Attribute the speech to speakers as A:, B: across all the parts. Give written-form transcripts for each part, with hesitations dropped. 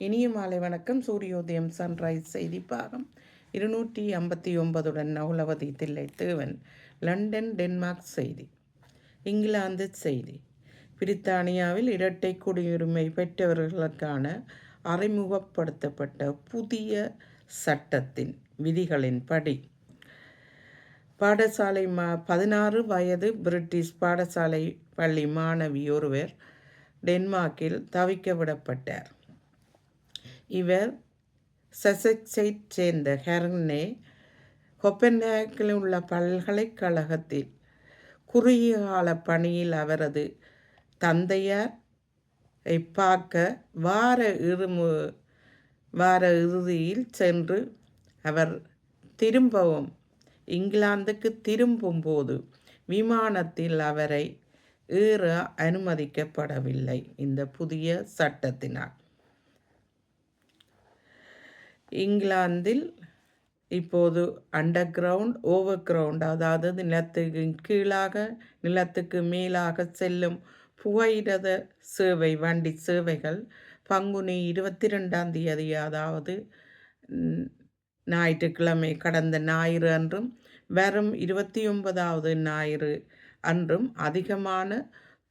A: இனிய மாலை வணக்கம். சூரியோதயம் சன்ரைஸ் செய்தி பாகம் 259 நகுலவதி தில்லை தேவன். லண்டன் டென்மார்க் செய்தி. இங்கிலாந்து செய்தி. பிரித்தானியாவில் இரட்டை குடியுரிமை பெற்றவர்களுக்கான அறிமுகப்படுத்தப்பட்ட புதிய சட்டத்தின் விதிகளின்படி பாடசாலை 16 வயது பிரிட்டிஷ் பாடசாலை பள்ளி மாணவி ஒருவர் டென்மார்க்கில் தவிக்க விடப்பட்டார். இவர் சசெக்ஸைச் சேர்ந்த ஹெர்னே கொப்பன்ஹேகனில் உள்ள பல்கலைக்கழகத்தில் குறுகிய கால பணியில் அவரது தந்தையாரை பார்க்க வார இறுதியில் சென்று அவர் திரும்பவும் இங்கிலாந்துக்கு திரும்பும்போது விமானத்தில் அவரை ஏற அனுமதிக்கப்படவில்லை. இந்த புதிய சட்டத்தினால் இங்கிலாந்தில் இப்போது அண்டர் கிரவுண்ட், ஓவர் கிரவுண்ட், அதாவது நிலத்துக்கு கீழாக நிலத்துக்கு மேலாக செல்லும் புகையிரத சேவை வண்டி சேவைகள் பங்குனி 22ஆம் தேதி, அதாவது ஞாயிற்றுக்கிழமை கடந்த ஞாயிறு அன்றும் வரும் 29வது ஞாயிறு அன்றும் அதிகமான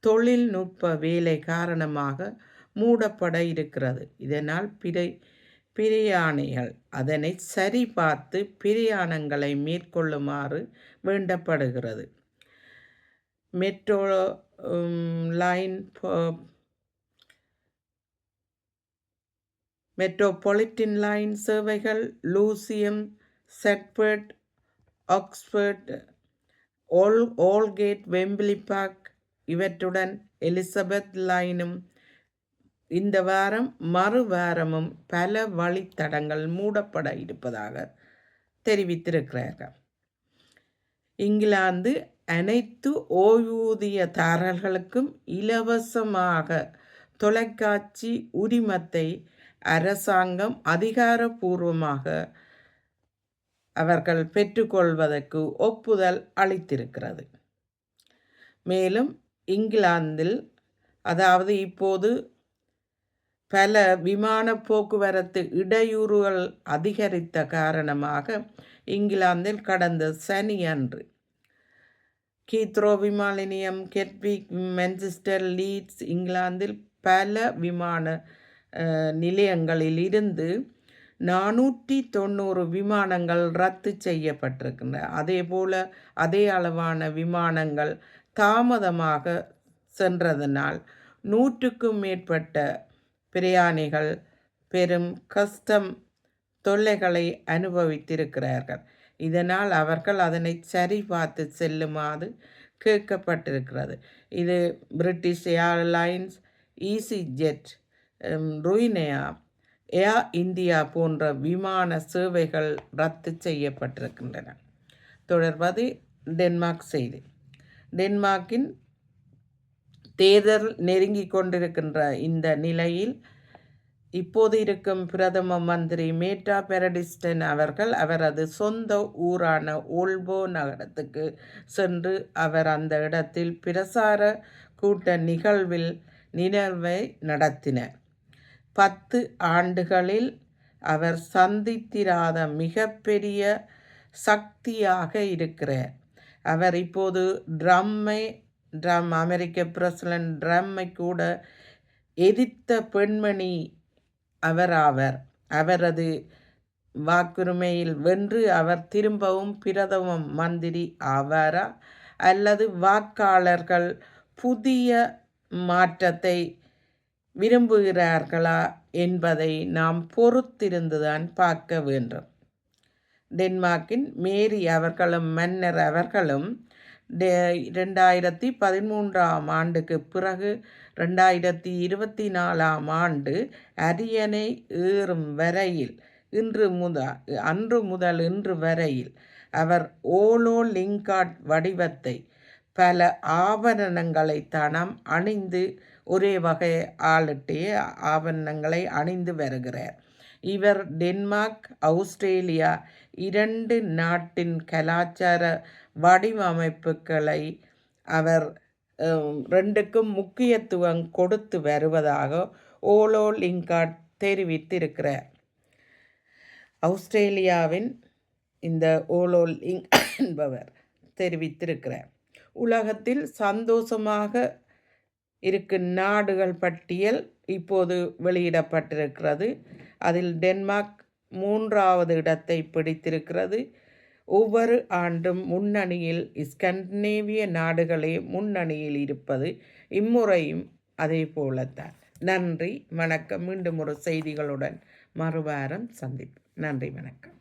A: தொழில்நுட்ப வேலை காரணமாக மூடப்பட இருக்கிறது. இதனால் பிரயாணிகள் அதனை சரிபார்த்து பிரயாணங்களை மேற்கொள்ளுமாறு வேண்டப்படுகிறது. மெட்ரோபாலிட்டன் லைன் சேவைகள் லூசியம், செட்ஃபோர்ட், ஆக்ஸ்போர்ட், ஓல்கேட், வெம்பிலி பார்க் இவற்றுடன் எலிசபெத் லைனும் இந்த வாரம் மறு வாரமும் பல வழித்தடங்கள் மூடப்பட இருப்பதாக தெரிவித்திருக்கிறார்கள். இங்கிலாந்து அனைத்து ஓய்வூதியதாரர்களுக்கும் இலவசமாக தொலைக்காட்சி உரிமத்தை அரசாங்கம் அதிகாரப்பூர்வமாக அவர்கள் பெற்றுக்கொள்வதற்கு ஒப்புதல் அளித்திருக்கிறது. மேலும் இங்கிலாந்தில், அதாவது இப்போது பல விமான போக்குவரத்து இடையூறுகள் அதிகரித்த காரணமாக இங்கிலாந்தில் கடந்த சனி அன்று ஹீத்ரோ விமான நிலையம், கெட்விக், மான்செஸ்டர், லீட்ஸ், இங்கிலாந்தில் பல விமான நிலையங்களில் இருந்து 490 விமானங்கள் ரத்து செய்யப்பட்டிருக்கின்றன. அதேபோல அதே அளவான விமானங்கள் தாமதமாக சென்றதனால் 100க்கும் மேற்பட்ட பிரயாணிகள் பெரும் கஷ்டம் தொல்லைகளை அனுபவித்திருக்கிறார்கள். இதனால் அவர்கள் அதனை சரி பார்த்து செல்லுமாறு கேட்கப்பட்டிருக்கிறது. இது பிரிட்டிஷ் ஏர்லைன்ஸ், ஈஸிஜெட், ருயினேயா, ஏர் இந்தியா போன்ற விமான சேவைகள் ரத்து செய்யப்பட்டிருக்கின்றன. தொடர்வது டென்மார்க் செய்தி. டென்மார்க்கின் தேர்தல் நெருங்கி கொண்டிருக்கின்ற இந்த நிலையில் இப்போது இருக்கும் பிரதம மந்திரி மேட்டா பெரடிஸ்டன் அவர்கள் அவரது சொந்த ஊரான ஓல்போ நகரத்துக்கு சென்று அவர் அந்த இடத்தில் பிரசார கூட்ட நிகழ்வை நடத்தினார். 10 ஆண்டுகளில் அவர் சந்தித்திராத மிகப்பெரிய சக்தியாக இருக்கிறார். அவர் இப்போது அமெரிக்க பிரசிடென்ட் ட்ரம்மை கூட எதிர்த்த பெண்மணி அவரது வாக்குரிமையில் வென்று அவர் திரும்பவும் பிரதம மந்திரி ஆவாரா அல்லது வாக்காளர்கள் புதிய மாற்றத்தை விரும்புகிறார்களா என்பதை நாம் பொறுத்திருந்துதான் பார்க்க வேண்டும். டென்மார்க்கின் மேரி அவர்களும் மன்னர் அவர்களும் 2013ஆம் ஆண்டுக்கு பிறகு 2024ஆம் ஆண்டு அரியணை ஏறும் வரையில் அன்று முதல் இன்று வரையில் அவர் ஓலோ லிங்கார்ட் வடிவத்தை பல ஆபரணங்களை தனம் அணிந்து ஒரே வகை ஆளிட்டே ஆபரணங்களை அணிந்து வருகிறார். இவர் டென்மார்க், ஆஸ்திரேலியா 2 நாட்டின் கலாச்சார வடிவமைப்புகளை அவர் 2க்கும் முக்கியத்துவம் கொடுத்து வருவதாக ஓலோ லிங்கார்ட் தெரிவித்திருக்கிறார். ஆஸ்திரேலியாவின் இந்த ஓலோலிங் என்பவர் தெரிவித்திருக்கிறார். உலகத்தில் சந்தோஷமாக இருக்கும் நாடுகள் பட்டியல் இப்போது வெளியிடப்பட்டிருக்கிறது. அதில் டென்மார்க் 3வது இடத்தை பிடித்திருக்கிறது. ஒவ்வொரு ஆண்டும் முன்னணியில் ஸ்கandinaviய நாடுகளே முன்னணியில் இருப்பது இம்முறையும் அதே போலத்தான். நன்றி, வணக்கம். மீண்டும் ஒரு செய்திகளுடன் மறுவாரம் சந்திப்பு. நன்றி, வணக்கம்.